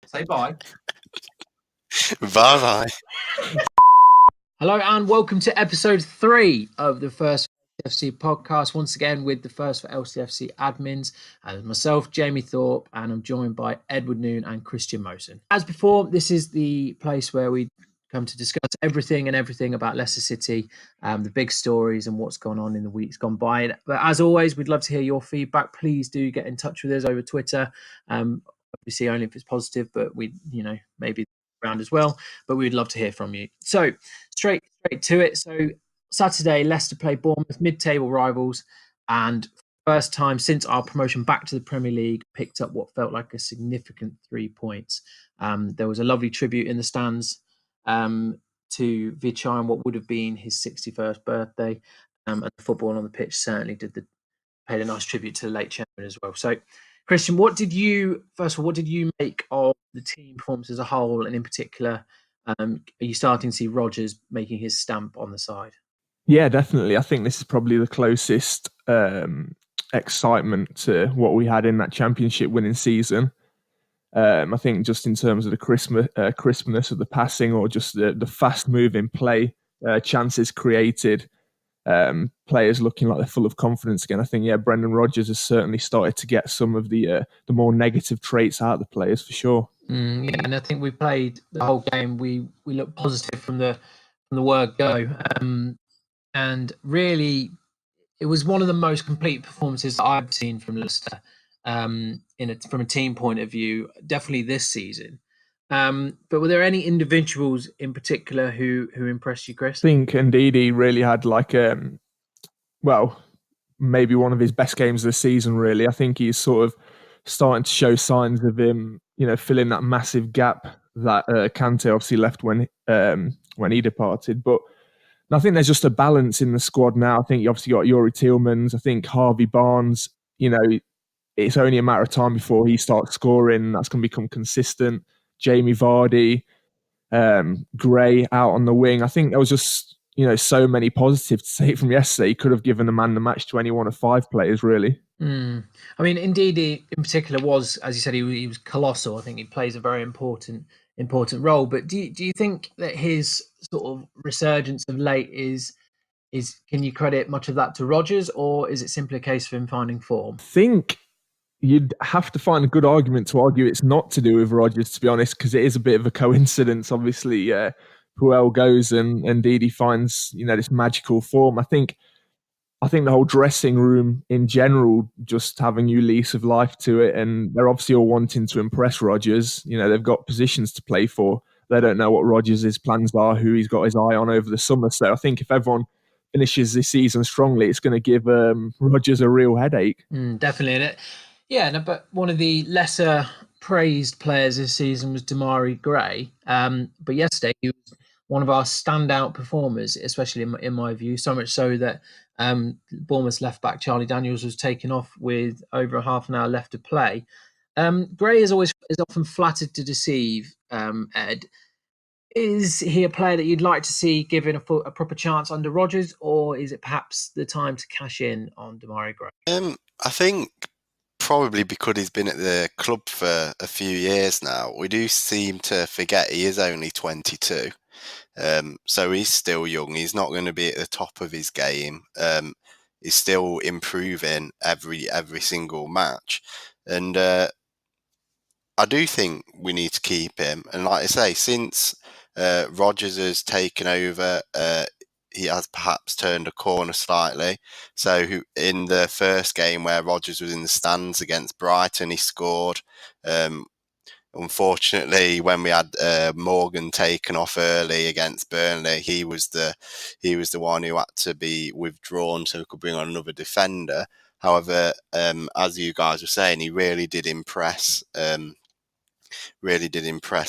Say bye. Bye-bye. Hello and welcome to episode 3 of the First for LCFC podcast. Once again with the First for LCFC admins and myself, Jamie Thorpe, and I'm joined by Edward Noon and Christian Mosen. As before, this is the place where we come to discuss everything about Leicester City, the big stories and what's gone on in the weeks gone by. But as always, we'd love to hear your feedback. Please do get in touch with us over Twitter. Obviously only if it's positive, but we, maybe around as well. But we'd love to hear from you. So straight to it. So Saturday, Leicester play Bournemouth, mid-table rivals, and first time since our promotion back to the Premier League, picked up what felt like a significant 3 points. There was a lovely tribute in the stands to Vichai on what would have been his 61st birthday, and the football on the pitch certainly paid a nice tribute to the late chairman as well. So, Christian, what did you make of the team performance as a whole, and in particular, are you starting to see Rodgers making his stamp on the side? Yeah, definitely. I think this is probably the closest excitement to what we had in that championship winning season. I think just in terms of the crispness of the passing, or just the fast-moving play, chances created, players looking like they're full of confidence again. I think, Brendan Rodgers has certainly started to get some of the more negative traits out of the players for sure. And I think we played the whole game. We looked positive from the word go, and really, it was one of the most complete performances I've seen from Leicester. From a team point of view, definitely this season. But were there any individuals in particular who impressed you, Chris? I think Ndidi really had maybe one of his best games of the season, really. I think he's sort of starting to show signs of him, filling that massive gap that Kante obviously left when he departed. But I think there's just a balance in the squad now. I think you obviously got Youri Tielemans. I think Harvey Barnes, it's only a matter of time before he starts scoring. That's going to become consistent. Jamie Vardy, Gray out on the wing. I think there was just, so many positives to take from yesterday. He could have given the man the match to any one of 5 players, really. I mean, indeed, he in particular was, as you said, he was colossal. I think he plays a very important role. But do you think that his sort of resurgence of late is can you credit much of that to Rodgers, or is it simply a case of him finding form? I think you'd have to find a good argument to argue it's not to do with Rodgers, to be honest, because it is a bit of a coincidence. Obviously, Puel goes and Ndidi finds, this magical form. I think the whole dressing room in general just have a new lease of life to it, and they're obviously all wanting to impress Rodgers. They've got positions to play for. They don't know what Rodgers' plans are, who he's got his eye on over the summer. So I think if everyone finishes this season strongly, it's going to give Rodgers a real headache. Definitely. But one of the lesser praised players this season was Demarai Gray. But yesterday he was one of our standout performers, especially in my view, so much so that Bournemouth's left back Charlie Daniels was taken off with over a half an hour left to play. Gray is often flattered to deceive. Ed, is he a player that you'd like to see given a proper chance under Rodgers, or is it perhaps the time to cash in on Demarai Gray? I think probably because he's been at the club for a few years now, we do seem to forget he is only 22. So he's still young. He's not going to be at the top of his game. He's still improving every single match. And I do think we need to keep him. And like I say, since Rodgers has taken over, he has perhaps turned a corner slightly. So in the first game where Rodgers was in the stands against Brighton, he scored. Unfortunately, when we had Morgan taken off early against Burnley, he was the one who had to be withdrawn so we could bring on another defender. However, as you guys were saying, he really did impress.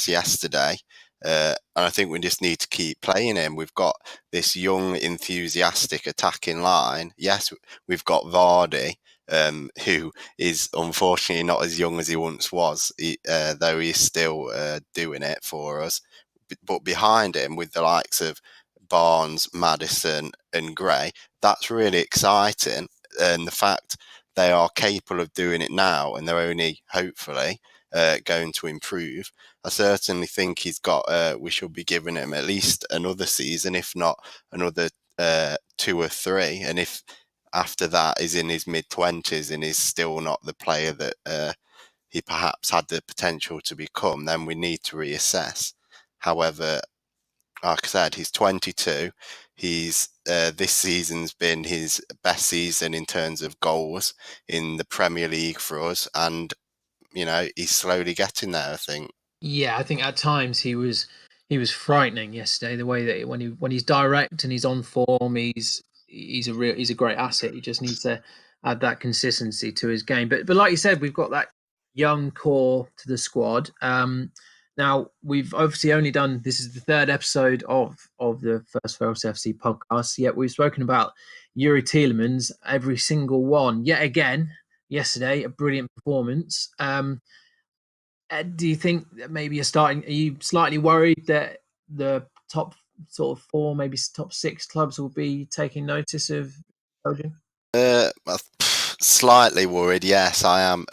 Yesterday. And I think we just need to keep playing him. We've got this young, enthusiastic attacking line. Yes, we've got Vardy, who is unfortunately not as young as he once was, though he's still doing it for us. But behind him, with the likes of Barnes, Maddison and Gray, that's really exciting. And the fact they are capable of doing it now, and they're only, hopefully, going to improve. I certainly think he's got. We should be giving him at least another season, if not another 2 or 3. And if after that is in his mid-20s and is still not the player that he perhaps had the potential to become, then we need to reassess. However, like I said, he's 22. He's this season's been his best season in terms of goals in the Premier League for us, and he's slowly getting there, I think. Yeah, I think at times he was frightening yesterday. The way that when he's direct and he's on form, he's a great asset. He just needs to add that consistency to his game. But like you said, we've got that young core to the squad. Now we've obviously only done this is the third episode of the First for LCFC podcast. Yet we've spoken about Youri Tielemans every single one. Yet again, yesterday a brilliant performance. Do you think that maybe are you slightly worried that the top sort of 4, maybe top 6 clubs will be taking notice of Belgium? Slightly worried, yes, I am.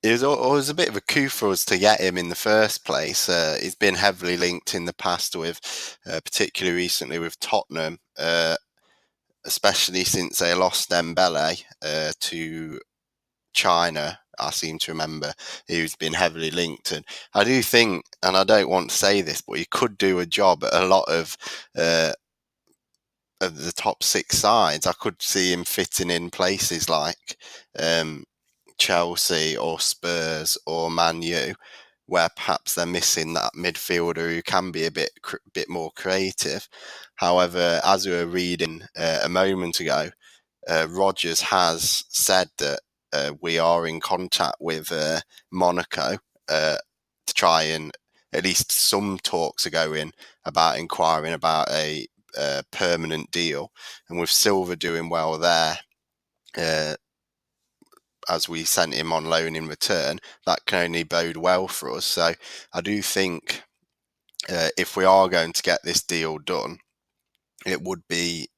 It was always a bit of a coup for us to get him in the first place. He's been heavily linked in the past with, particularly recently with Tottenham, especially since they lost Dembele to China. I seem to remember he's been heavily linked, and I do think, and I don't want to say this, but he could do a job at a lot of the top 6 sides. I could see him fitting in places like Chelsea or Spurs or Man U, where perhaps they're missing that midfielder who can be a bit more creative. However, as we were reading a moment ago, Rodgers has said that we are in contact with Monaco to try and at least some talks are going about inquiring about a permanent deal. And with Silva doing well there, as we sent him on loan in return, that can only bode well for us. So I do think if we are going to get this deal done, it would be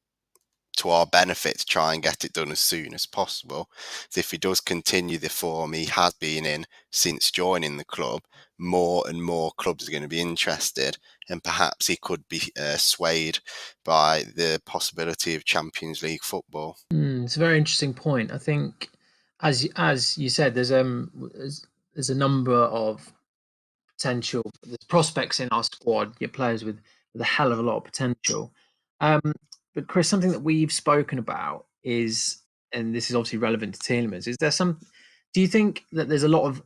to our benefit to try and get it done as soon as possible. So if he does continue the form he has been in since joining the club, more and more clubs are going to be interested, and perhaps he could be swayed by the possibility of Champions League football. It's a very interesting point. I think, as you said, there's a number of there's prospects in our squad, your players with a hell of a lot of potential. But Krys, something that we've spoken about is, and this is obviously relevant to Tielemans, do you think that there's a lot of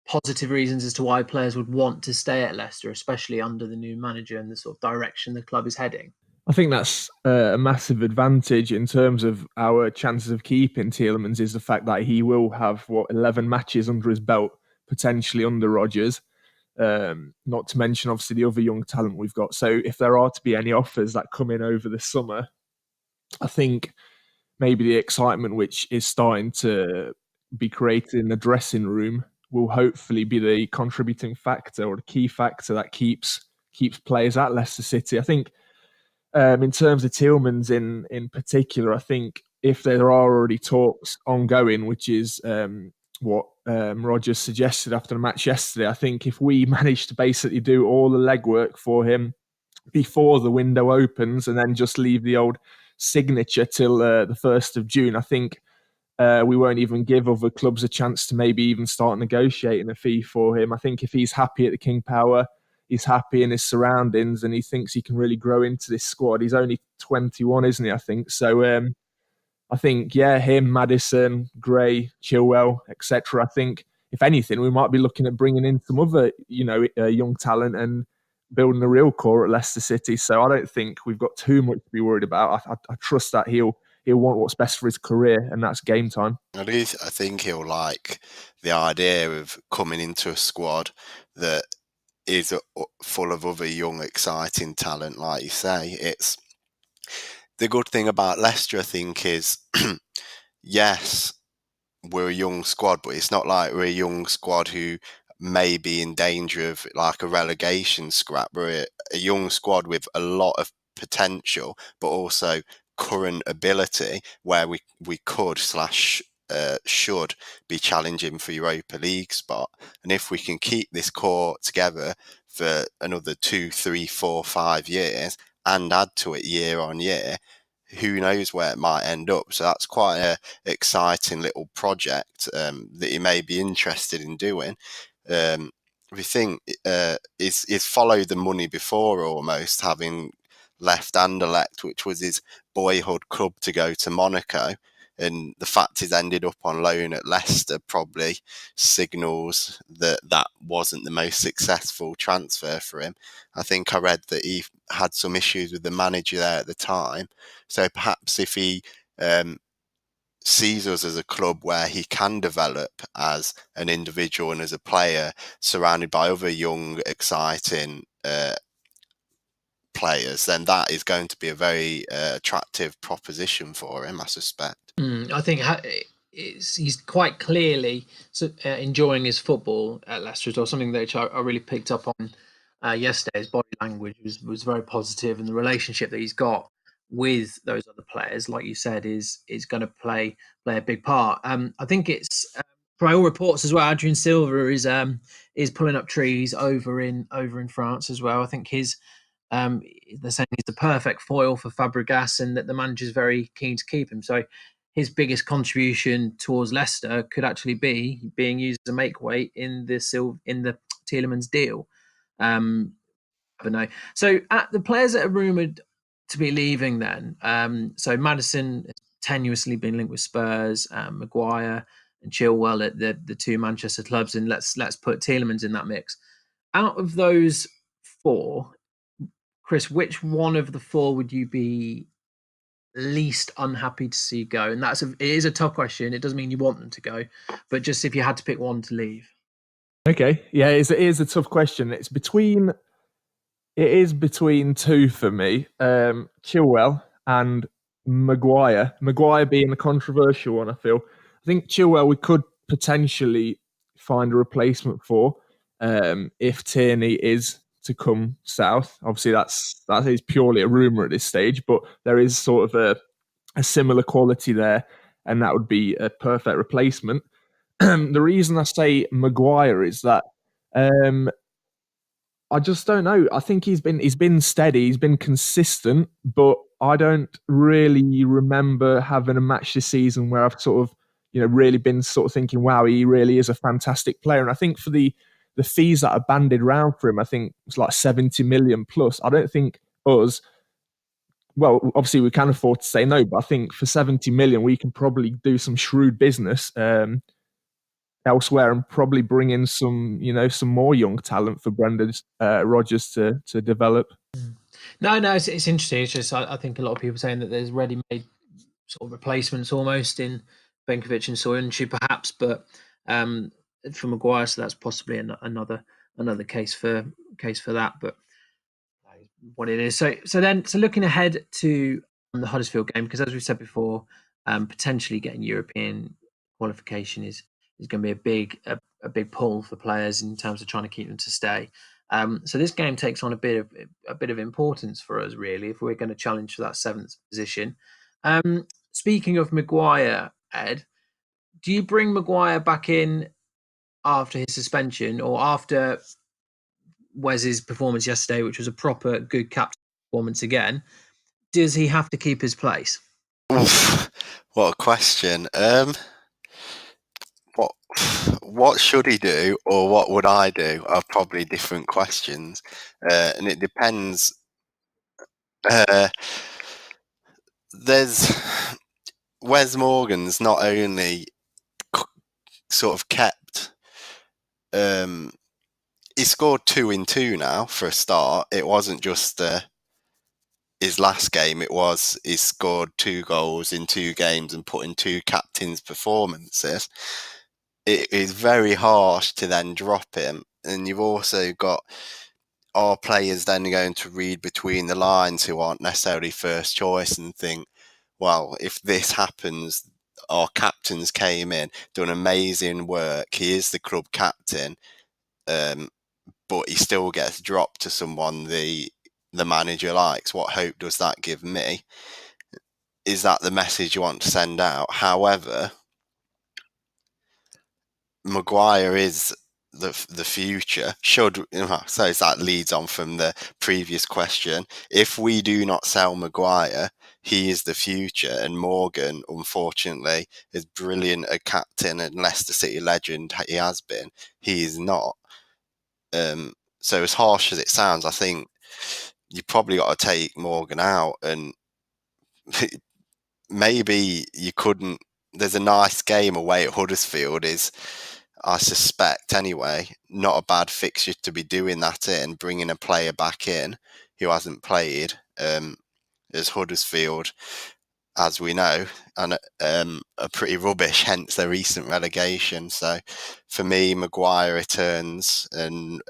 positive reasons as to why players would want to stay at Leicester, especially under the new manager and the sort of direction the club is heading? I think that's a massive advantage in terms of our chances of keeping Tielemans, is the fact that he will have 11 matches under his belt, potentially under Rodgers. Not to mention, obviously, the other young talent we've got. So if there are to be any offers that come in over the summer, I think maybe the excitement which is starting to be created in the dressing room will hopefully be the contributing factor or the key factor that keeps players at Leicester City. I think in terms of Tielemans in particular, I think if there are already talks ongoing, which is what Rodgers suggested after the match yesterday, I think if we manage to basically do all the legwork for him before the window opens and then just leave the old signature till the 1st of June, I think we won't even give other clubs a chance to maybe even start negotiating a fee for him. I think if he's happy at the King Power, he's happy in his surroundings, and he thinks he can really grow into this squad. He's only 21, isn't he, I think? So I think, him, Maddison, Gray, Chilwell, etc. I think, if anything, we might be looking at bringing in some other, young talent and building a real core at Leicester City. So I don't think we've got too much to be worried about. I trust that he'll want what's best for his career, and that's game time. I think he'll like the idea of coming into a squad that is full of other young, exciting talent, like you say. It's the good thing about Leicester, I think, is yes, we're a young squad, but it's not like we're a young squad who may be in danger of like a relegation scrap. We're a young squad with a lot of potential, but also current ability where we could should be challenging for Europa League spot. And if we can keep this core together for another 2, 3, 4, 5 years and add to it year on year, who knows where it might end up. So that's quite an exciting little project that you may be interested in doing. We think is follow the money before, almost having left Anderlecht, which was his boyhood club, to go to Monaco. And the fact he's ended up on loan at Leicester probably signals that that wasn't the most successful transfer for him. I think I read that he had some issues with the manager there at the time. So perhaps if he sees us as a club where he can develop as an individual and as a player, surrounded by other young, exciting players, then that is going to be a very attractive proposition for him, I suspect. I think he's quite clearly enjoying his football at Leicester as well. Something that I really picked up on yesterday. His body language was very positive, and the relationship that he's got with those other players, like you said, is going to play a big part. I think it's by all reports as well. Adrien Silva is pulling up trees over in France as well. I think his they're saying he's the perfect foil for Fabregas, and that the manager's very keen to keep him. So his biggest contribution towards Leicester could actually be being used as a make weight in the Tielemans deal. I don't know. So the players that are rumoured to be leaving then, so Maddison has tenuously been linked with Spurs, Maguire and Chilwell at the two Manchester clubs, and let's put Tielemans in that mix. Out of those four, Krys, which one of the four would you be least unhappy to see go? And it is a tough question. It doesn't mean you want them to go, but just if you had to pick one to leave. Okay, yeah, it is a tough question. It is between two for me, Chilwell and Maguire. Maguire being a controversial one, I feel. I think Chilwell we could potentially find a replacement for if Tierney is to come south. Obviously, that is purely a rumour at this stage, but there is sort of a similar quality there, and that would be a perfect replacement. The reason I say Maguire is that I just don't know. I think he's been steady, he's been consistent, but I don't really remember having a match this season where I've sort of, really been sort of thinking, wow, he really is a fantastic player. And I think for the fees that are banded around for him, I think it's like 70 million plus. I don't think us, well, obviously we can afford to say no, but I think for 70 million, we can probably do some shrewd business elsewhere and probably bring in some more young talent for Brendan Rodgers to develop. No, it's interesting. It's just I think a lot of people are saying that there's ready-made sort of replacements almost in Benkovic and Soyuncu perhaps, but for Maguire, so that's possibly another case for that. But what it is. So looking ahead to the Huddersfield game, because as we said before, potentially getting European qualification is going to be a big pull for players in terms of trying to keep them to stay. So this game takes on a bit of importance for us, really, if we're going to challenge for that 7th position. Speaking of Maguire, Ed, do you bring Maguire back in after his suspension or after Wes's performance yesterday, which was a proper good captain performance again? Does he have to keep his place? Oof, what a question. What should he do, or what would I do, are probably different questions, and it depends. There's Wes Morgan's not only sort of kept. He scored 2 in 2 now for a start. It wasn't just his last game. It was he scored 2 goals in 2 games and put in 2 captain's performances. It is very harsh to then drop him. And you've also got our players then going to read between the lines who aren't necessarily first choice and think, well, if this happens, our captains came in, done amazing work. He is the club captain, but he still gets dropped to someone the manager likes. What hope does that give me? Is that the message you want to send out? However, Maguire is the future. So that leads on from the previous question. If we do not sell Maguire, he is the future, and Morgan, unfortunately, as brilliant a captain and Leicester City legend he has been, he is not. So as harsh as it sounds, I think you probably got to take Morgan out, and maybe you couldn't. There's a nice game away at Huddersfield. I suspect anyway, not a bad fixture to be doing that in, bringing a player back in who hasn't played, as Huddersfield, as we know, and are pretty rubbish, hence their recent relegation. So for me, Maguire returns and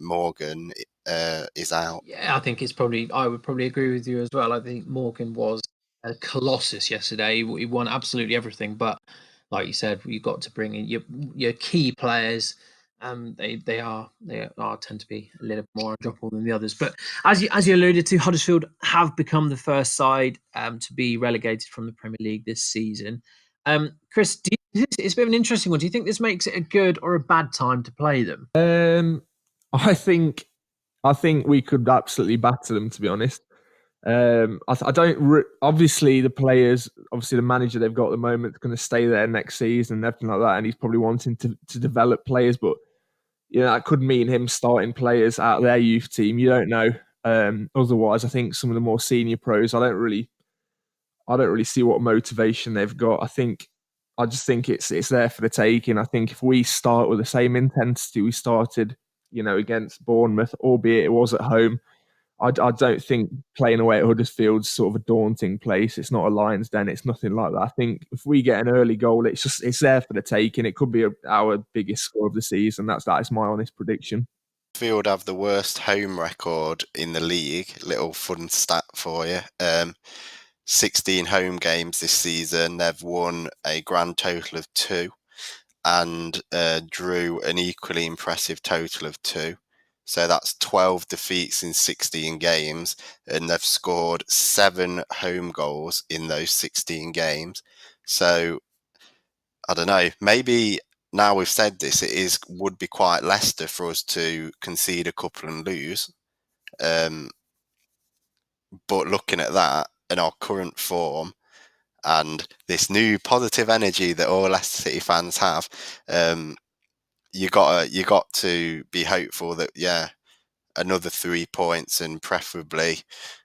Morgan is out. Yeah, I think I would probably agree with you as well. I think Morgan was a colossus yesterday. He won absolutely everything, but like you said, you've got to bring in your key players. They tend to be a little more undroppable than the others. But as you alluded to, Huddersfield have become the first side to be relegated from the Premier League this season. Krys, it's a bit of an interesting one. Do you think this makes it a good or a bad time to play them? I think we could absolutely batter them, to be honest. I don't. Obviously, the players, obviously the manager they've got at the moment is going to stay there next season and everything like that, and he's probably wanting to develop players. But that could mean him starting players out of their youth team. You don't know. Otherwise, I think some of the more senior pros, I don't really see what motivation they've got. I just think it's there for the taking. I think if we start with the same intensity we started, against Bournemouth, albeit it was at home, I don't think playing away at Huddersfield's sort of a daunting place. It's not a lion's den. It's nothing like that. I think if we get an early goal, it's there for the taking. It could be our biggest score of the season. That is my honest prediction. Huddersfield have the worst home record in the league. Little fun stat for you. 16 home games this season. They've won a grand total of 2 and drew an equally impressive total of 2. So that's 12 defeats in 16 games, and they've scored 7 home goals in those 16 games. So I don't know, maybe now we've said this, would be quite Leicester for us to concede a couple and lose. But looking at that and our current form and this new positive energy that all Leicester City fans have, you got to be hopeful that another 3 points and preferably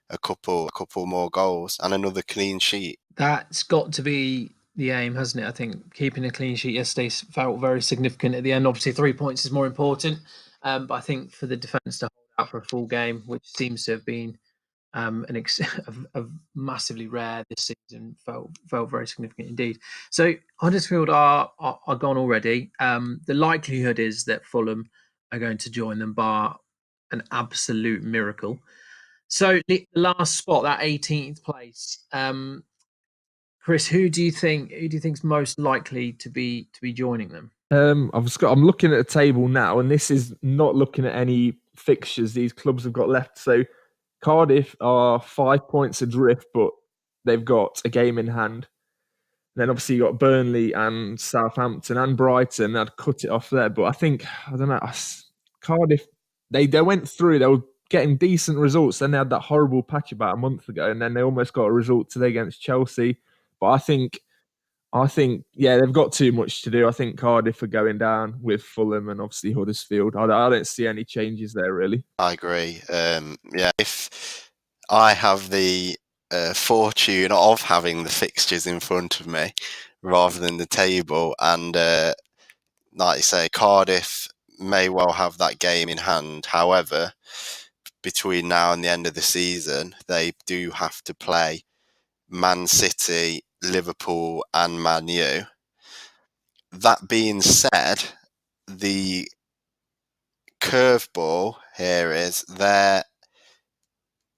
a couple more goals and another clean sheet. That's got to be the aim, hasn't it? I think keeping a clean sheet yesterday felt very significant at the end. Obviously, 3 points is more important, but I think for the defence to hold out for a full game, which seems to have been a massively rare this season, felt very significant indeed. So Huddersfield are gone already. The likelihood is that Fulham are going to join them, bar an absolute miracle. So the last spot, that 18th place. Krys, who do you think's most likely to be joining them? I'm looking at the table now, and this is not looking at any fixtures these clubs have got left. So Cardiff are 5 points adrift, but they've got a game in hand. And then obviously you got Burnley and Southampton and Brighton. I'd cut it off there, but I don't know. Cardiff, they went through. They were getting decent results. Then they had that horrible patch about a month ago, and then they almost got a result today against Chelsea. But I think, they've got too much to do. I think Cardiff are going down with Fulham and obviously Huddersfield. I don't see any changes there, really. I agree. If I have the fortune of having the fixtures in front of me rather than the table, and like you say, Cardiff may well have that game in hand. However, between now and the end of the season, they do have to play Man City, Liverpool, and Man U. That being said, the curveball here is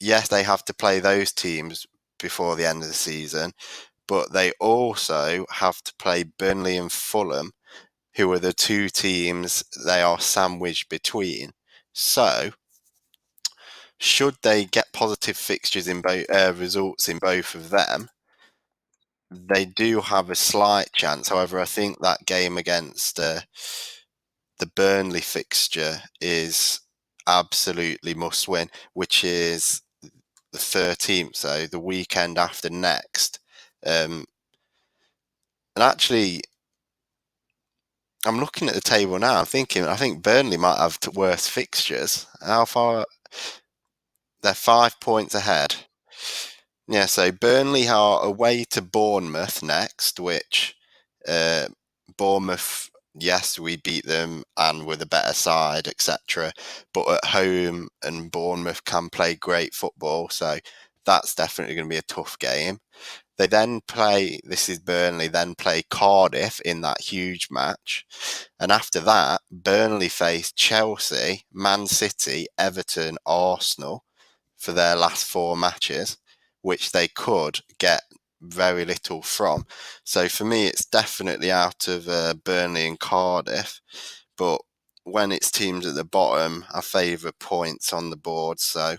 yes, they have to play those teams before the end of the season, but they also have to play Burnley and Fulham, who are the 2 teams they are sandwiched between. So, should they get positive fixtures in both results in both of them, they do have a slight chance. However, I think that game against the Burnley fixture is absolutely must win, which is the 13th, so the weekend after next. And actually, I'm looking at the table now. I think Burnley might have worse fixtures. How far? They're 5 points ahead. Yeah, so Burnley are away to Bournemouth next, which Bournemouth, yes, we beat them and we're the better side, etc. But at home, and Bournemouth can play great football, so that's definitely going to be a tough game. They then play, this is Burnley, then play Cardiff in that huge match. And after that, Burnley face Chelsea, Man City, Everton, Arsenal for their last 4 matches, which they could get very little from. So for me, it's definitely out of Burnley and Cardiff. But when it's teams at the bottom, I favour points on the board. So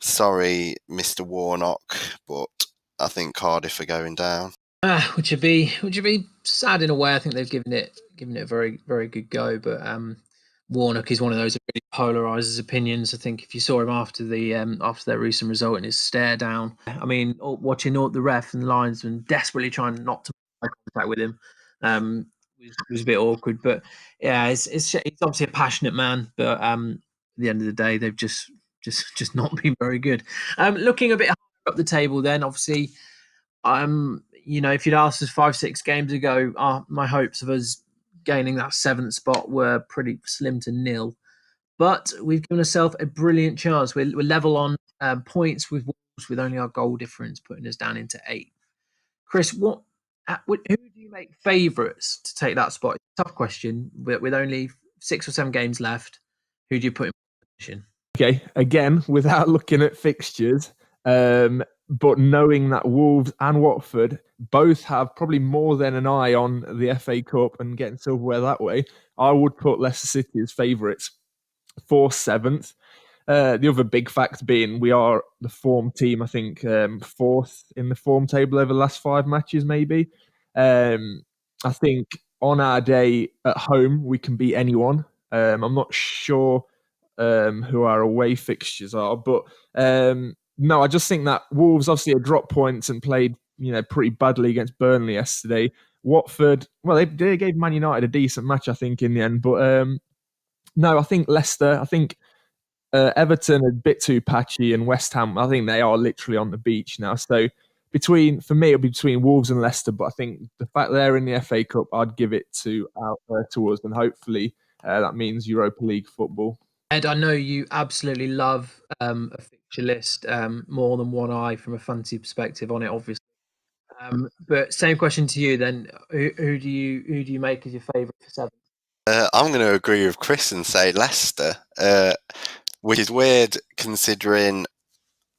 sorry, Mr. Warnock, but I think Cardiff are going down. Which would be sad in a way. I think they've given it a very, very good go, but Warnock is one of those that really polarises opinions. I think if you saw him after their recent result and his stare down, I mean, watching the ref and the linesman desperately trying not to make contact with him, was a bit awkward. But yeah, he's obviously a passionate man, but at the end of the day, they've just not been very good. Looking a bit higher up the table, then obviously, if you'd asked us 5-6 games ago, my hopes of us gaining that 7th spot were pretty slim to nil. But we've given ourselves a brilliant chance. We're level on points with Wolves, with only our goal difference putting us down into 8th. Krys, who do you make favourites to take that spot? Tough question. With only 6 or 7 games left, who do you put in position? Okay, again, without looking at fixtures, but knowing that Wolves and Watford both have probably more than an eye on the FA Cup and getting silverware that way, I would put Leicester City as favourites for 7th. The other big fact being we are the form team, I think 4th in the form table over the last 5 matches, maybe. I think on our day at home, we can beat anyone. I'm not sure who our away fixtures are, but no, I just think that Wolves obviously had dropped points and played pretty badly against Burnley yesterday. Watford, well, they gave Man United a decent match, I think, in the end. But no, I think Leicester, I think Everton are a bit too patchy, and West Ham, I think they are literally on the beach now. So for me, it'll be between Wolves and Leicester. But I think the fact they're in the FA Cup, I'd give it to us, and hopefully that means Europa League football. Ed, I know you absolutely love a fixture list more than one eye from a fantasy perspective on it, obviously. But same question to you then. Who do you make as your favourite for 7th? I'm going to agree with Krys and say Leicester, which is weird considering,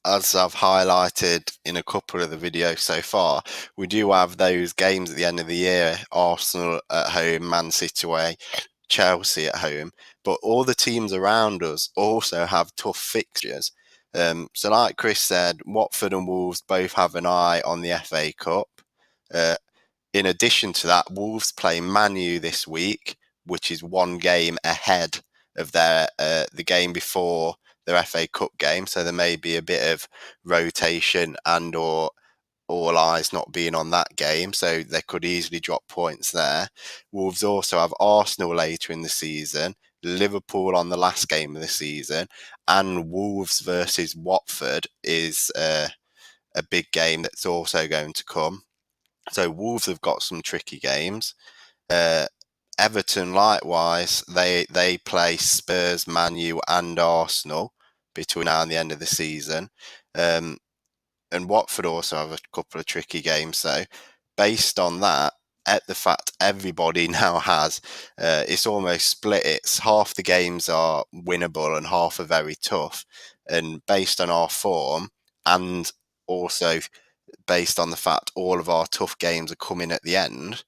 as I've highlighted in a couple of the videos so far, we do have those games at the end of the year: Arsenal at home, Man City away, Chelsea at home. But all the teams around us also have tough fixtures. So like Krys said, Watford and Wolves both have an eye on the FA Cup. In addition to that, Wolves play Man U this week, which is 1 game ahead of the game before their FA Cup game. So there may be a bit of rotation and or all eyes not being on that game. So they could easily drop points there. Wolves also have Arsenal later in the season, Liverpool on the last game of the season, and Wolves versus Watford is a big game that's also going to come. So Wolves have got some tricky games. Everton, likewise, they play Spurs, Man U, and Arsenal between now and the end of the season. And Watford also have a couple of tricky games. So based on that, at the fact everybody now has, it's almost split. It's half the games are winnable and half are very tough. And based on our form, and also based on the fact all of our tough games are coming at the end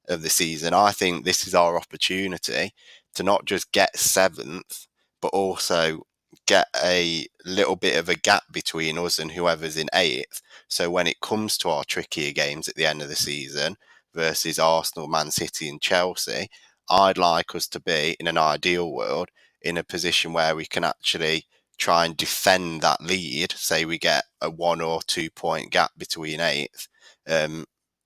of the season, I think this is our opportunity to not just get 7th, but also get a little bit of a gap between us and whoever's in 8th. So when it comes to our trickier games at the end of the season versus Arsenal, Man City and Chelsea, I'd like us to be, in an ideal world, in a position where we can actually try and defend that lead. Say we get a 1 or 2 point gap between 8th,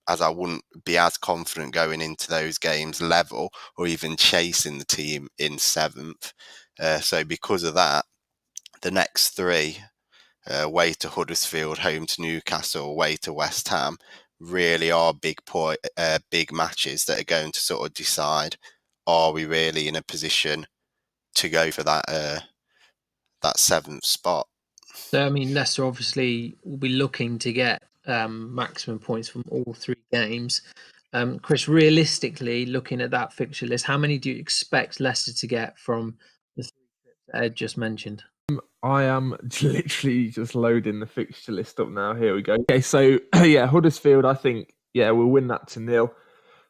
as I wouldn't be as confident going into those games level or even chasing the team in 7th. So because of that, the next 3, away to Huddersfield, home to Newcastle, away to West Ham, really are big matches that are going to sort of decide, are we really in a position to go for that 7th spot? So, I mean, Leicester obviously will be looking to get maximum points from all 3 games. Krys, realistically, looking at that fixture list, how many do you expect Leicester to get from the 3 trips that Ed just mentioned? I am literally just loading the fixture list up now. Here we go. Okay, so yeah, Huddersfield, I think, we'll win that 2-0.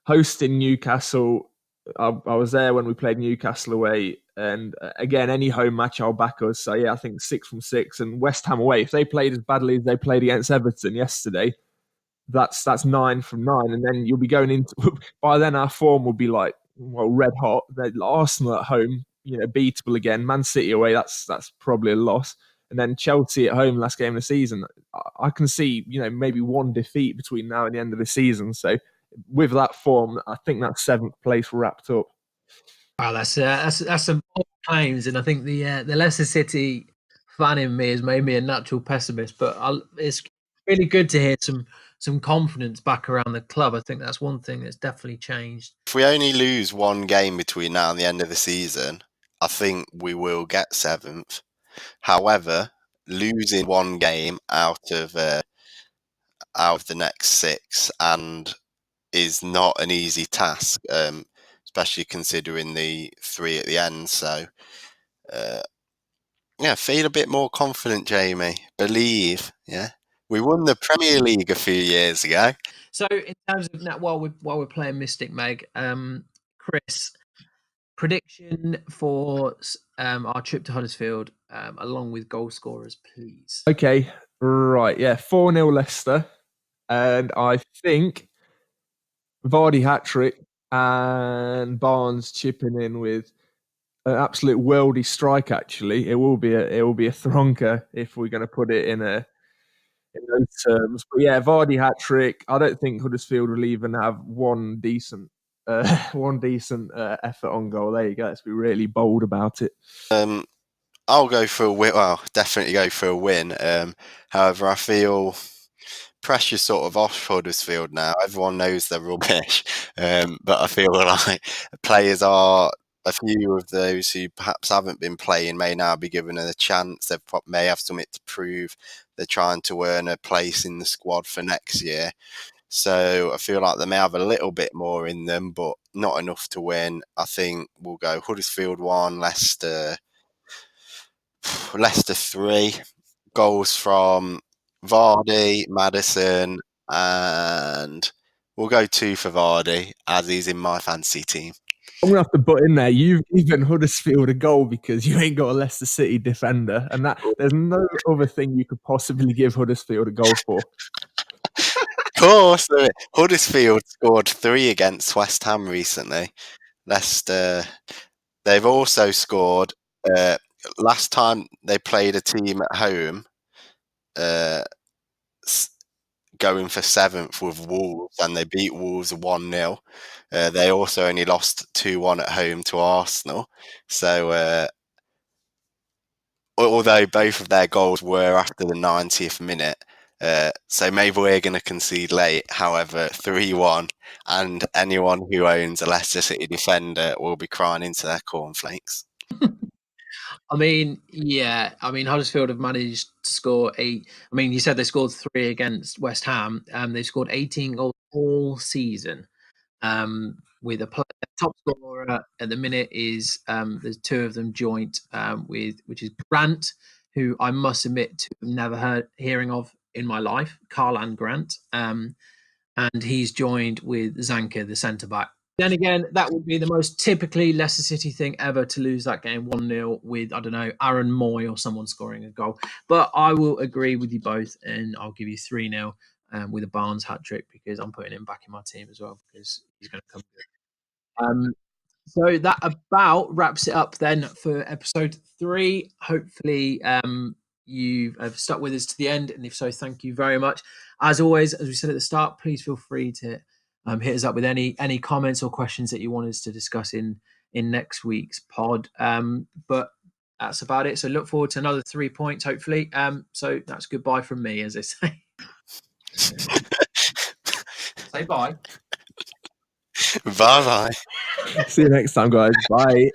Hosting Newcastle, I was there when we played Newcastle away, and again, any home match, I'll back us. So yeah, I think 6 from 6. And West Ham away, if they played as badly as they played against Everton yesterday, that's 9 from 9. And then you'll be going into, by then our form will be like, well, red hot. Arsenal at home, beatable again. Man City away, that's probably a loss. And then Chelsea at home, last game of the season. I can see, maybe 1 defeat between now and the end of the season. So with that form, I think that 7th place wrapped up. Wow, that's some bold claims, and I think the Leicester City fan in me has made me a natural pessimist. But it's really good to hear some confidence back around the club. I think that's one thing that's definitely changed. If we only lose 1 game between now and the end of the season, I think we will get 7th. However, losing 1 game out of the next 6 and is not an easy task, especially considering the 3 at the end. So, feel a bit more confident, Jamie. Believe, we won the Premier League a few years ago. So, in terms of now, while we're playing Mystic Meg, Krys, prediction for our trip to Huddersfield, along with goal scorers, please. Okay, right, 4-0 Leicester, and I think Vardy hat-trick and Barnes chipping in with an absolute worldy strike. Actually, it will be a thronker if we're going to put it in those terms. But yeah, Vardy hat-trick. I don't think Huddersfield will even have one decent effort on goal. There you go. Let's be really bold about it. I'll go for a win. Well, definitely go for a win. However, I feel pressure's sort of off Huddersfield now. Everyone knows they're rubbish, but I feel like players are. A few of those who perhaps haven't been playing may now be given a chance. They may have something to prove. They're trying to earn a place in the squad for next year. So I feel like they may have a little bit more in them, but not enough to win. I think we'll go Huddersfield 1, Leicester 3. Goals from Vardy, Maddison, and we'll go 2 for Vardy, as he's in my fancy team. I'm going to have to butt in there. You've given Huddersfield a goal because you ain't got a Leicester City defender, and that there's no other thing you could possibly give Huddersfield a goal for. Of course, Huddersfield scored 3 against West Ham recently. Leicester, they've also scored last time they played a team at home, going for 7th with Wolves, and they beat Wolves 1-0. They also only lost 2-1 at home to Arsenal. So, although both of their goals were after the 90th minute, so maybe we're going to concede late. However, 3-1, and anyone who owns a Leicester City defender will be crying into their cornflakes. I mean, Huddersfield have managed to score 8. I mean, you said they scored 3 against West Ham. They've scored 18 goals all season. With a top scorer at the minute is there's 2 of them joint which is Grant, who I must admit to have never hearing of in my life, Karlan Grant, and he's joined with Zanka, the centre back, Then again, that would be the most typically Leicester City thing ever to lose that game 1-0 with, I don't know, Aaron Moy or someone scoring a goal. But I will agree with you both, and I'll give you 3-0 with a Barnes hat-trick because I'm putting him back in my team as well because he's going to come good. So that about wraps it up then for episode 3. Hopefully you have stuck with us to the end, and if so, thank you very much. As always, as we said at the start, please feel free to hit us up with any comments or questions that you want us to discuss in next week's pod. But that's about it. So look forward to another 3 points, hopefully. So that's goodbye from me, as I say. Say bye. Bye bye. See you next time, guys. Bye.